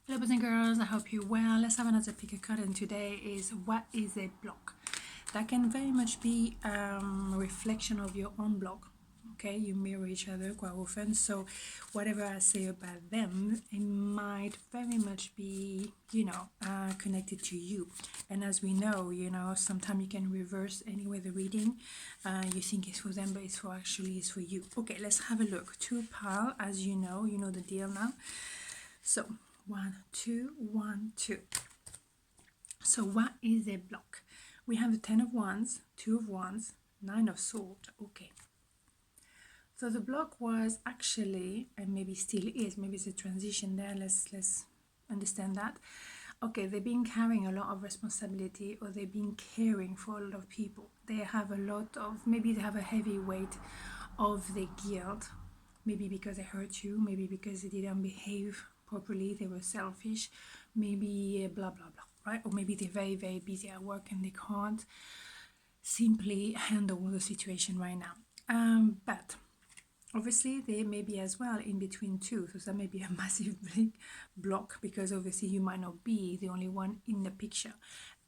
Hello boys and girls, I hope you're well. Let's have another pick a card, and today is what is a block? That can very much be a reflection of your own block. Okay, you mirror each other quite often, so whatever I say about them, it might very much be, connected to you. And as we know, sometimes you can reverse anyway the reading. You think it's for them, but it's for you. Okay, let's have a look. Two pile, as you know the deal now. So 1, 2, 1, 2. So what is a block? We have the 10 of Wands, 2 of Wands, 9 of Swords. Okay. So the block was actually, and maybe still is, maybe it's a transition there. Let's understand that. Okay, they've been carrying a lot of responsibility, or they've been caring for a lot of people. They have a lot of, maybe they have a heavy weight of the guilt. Maybe because they hurt you, maybe because they didn't behave properly, they were selfish, maybe blah blah blah, right? Or maybe they're very very busy at work and they can't simply handle the situation right now. But obviously they may be as well in between two, so that may be a massive big block, because obviously you might not be the only one in the picture,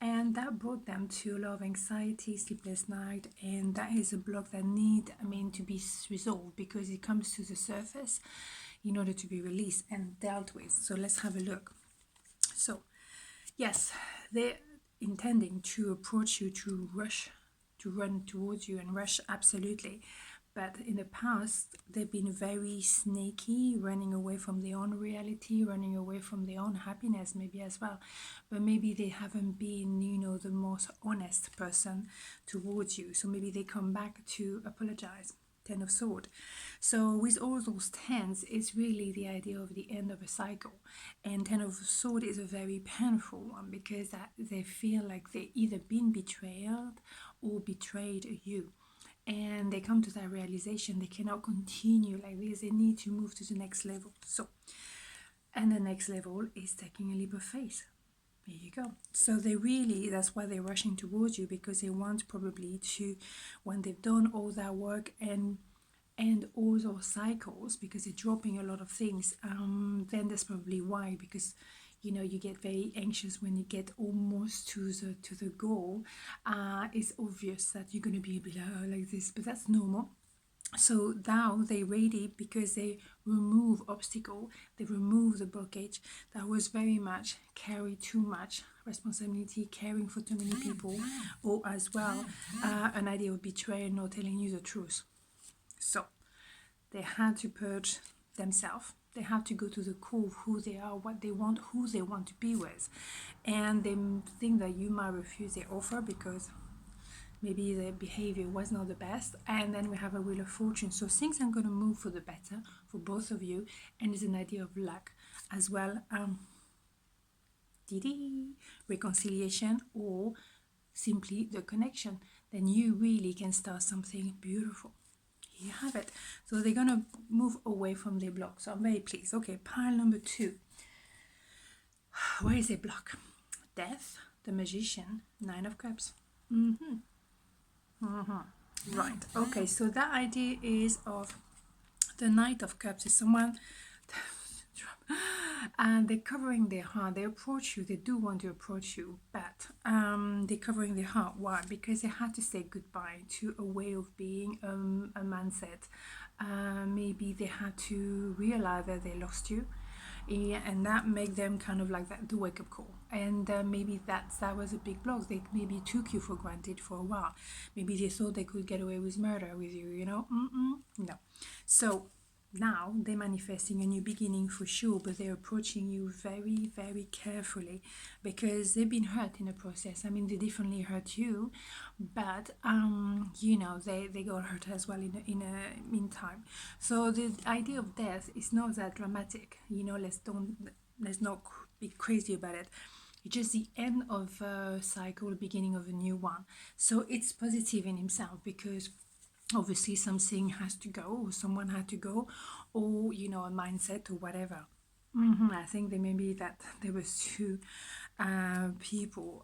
and that brought them to a lot of anxiety, sleepless night, and that is a block that need to be resolved, because it comes to the surface in order to be released and dealt with. So let's have a look. So yes, they're intending to approach you, to run towards you and rush, absolutely. But in the past, they've been very snaky, running away from their own reality, running away from their own happiness, maybe as well. But maybe they haven't been, the most honest person towards you. So maybe they come back to apologize. 10 of Swords. So with all those 10s, it's really the idea of the end of a cycle. And 10 of Swords is a very painful one, because they feel like they either been betrayed or betrayed you. And they come to that realization they cannot continue like this. They need to move to the next level. So, and the next level is taking a leap of faith. There you go. So that's why they're rushing towards you, because they want probably to, when they've done all that work and all those cycles, because they're dropping a lot of things, then that's probably why, because you get very anxious when you get almost to the goal. It's obvious that you're going to be a bit like this, but that's normal. So now they're ready, because they remove obstacle, they remove the blockage that was very much carry too much responsibility, caring for too many people, or as well an idea of betrayal, not telling you the truth. So they had to purge themselves. They have to go to the core of who they are, what they want, who they want to be with. And they think that you might refuse their offer because maybe the behavior was not the best. And then we have a Wheel of Fortune. So things are going to move for the better for both of you. And it's an idea of luck as well. Reconciliation, or simply the connection. Then you really can start something beautiful. Here you have it. So they're going to move away from their block. So I'm very pleased. Okay, pile number 2. Where is a block? Death, the Magician, 9 of Cups. Right. Okay, so that idea is of the Knight of Cups is someone and they're covering their heart. They approach you, they do want to approach you, but they're covering their heart. Why? Because they had to say goodbye to a way of being, a mindset. Maybe they had to realize that they lost you. Yeah, and that make them kind of like that, the wake-up call. And maybe that was a big block. They maybe took you for granted for a while. Maybe they thought they could get away with murder with you, no. So now they're manifesting a new beginning for sure, but they're approaching you very very carefully, because they've been hurt in the process. They definitely hurt you, but they got hurt as well in a meantime. So the idea of death is not that dramatic. Let's not be crazy about it. It's just the end of a cycle, beginning of a new one. So it's positive in himself, because obviously something has to go, or someone had to go, or a mindset or whatever. I think they maybe that there was two people,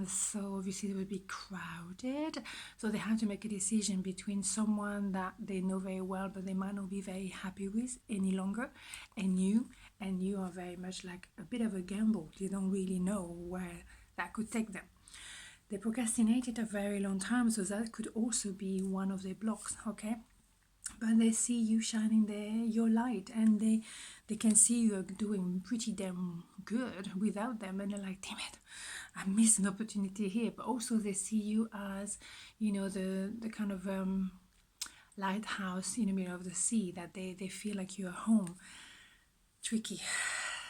so obviously it would be crowded. So they had to make a decision between someone that they know very well, but they might not be very happy with any longer, and you are very much like a bit of a gamble. You don't really know where that could take them. They procrastinated a very long time, so that could also be one of their blocks, okay? But they see you shining your light, and they can see you're doing pretty damn good without them, and they're like, damn it, I missed an opportunity here. But also they see you as, the kind of lighthouse in the middle of the sea, that they feel like you're home. Tricky.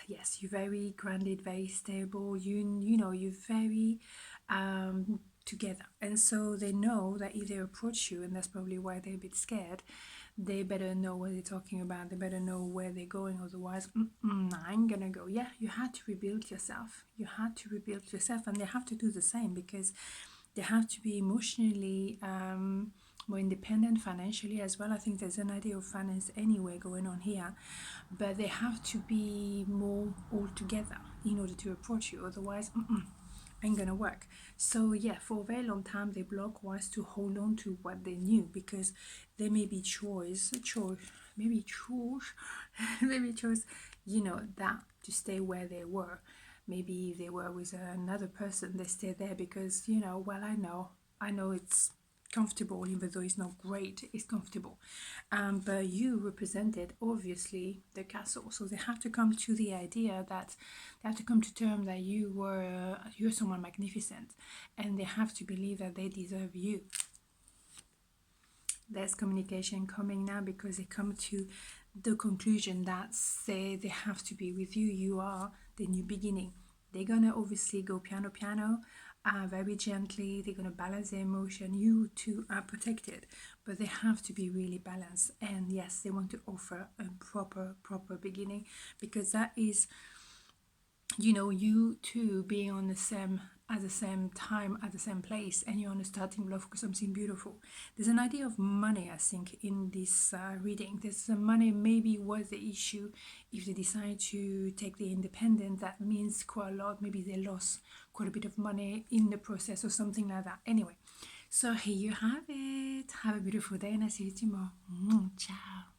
Yes, you're very grounded, very stable. You're very together, and so they know that if they approach you, and that's probably why they're a bit scared, they better know what they're talking about. They better know where they're going. Otherwise, I ain't gonna go. Yeah, you had to rebuild yourself. You had to rebuild yourself, and they have to do the same, because they have to be emotionally more independent, financially as well. I think there's an idea of finance anyway going on here, but they have to be more all together in order to approach you. Otherwise, ain't gonna work. So yeah, for a very long time the block was to hold on to what they knew, because they may be maybe choice maybe chose, that to stay where they were. Maybe if they were with another person, they stay there because, well, I know it's comfortable, even though it's not great, it's comfortable. But you represented obviously the castle, so they have to come to the idea that they have to come to terms that you're someone magnificent, and they have to believe that they deserve you. There's communication coming now, because they come to the conclusion that they have to be with you. You are the new beginning. They're gonna obviously go piano very gently. They're gonna balance their emotion. You two are protected, but they have to be really balanced. And yes, they want to offer a proper beginning, because that is, you two being on the same at the same time, at the same place, and you're on a starting block for something beautiful. There's an idea of money, I think, in this reading. There's money maybe was the issue. If they decide to take the independent, that means quite a lot. Maybe they lost quite a bit of money in the process or something like that. Anyway, so here you have it. Have a beautiful day, and I'll see you tomorrow. Ciao.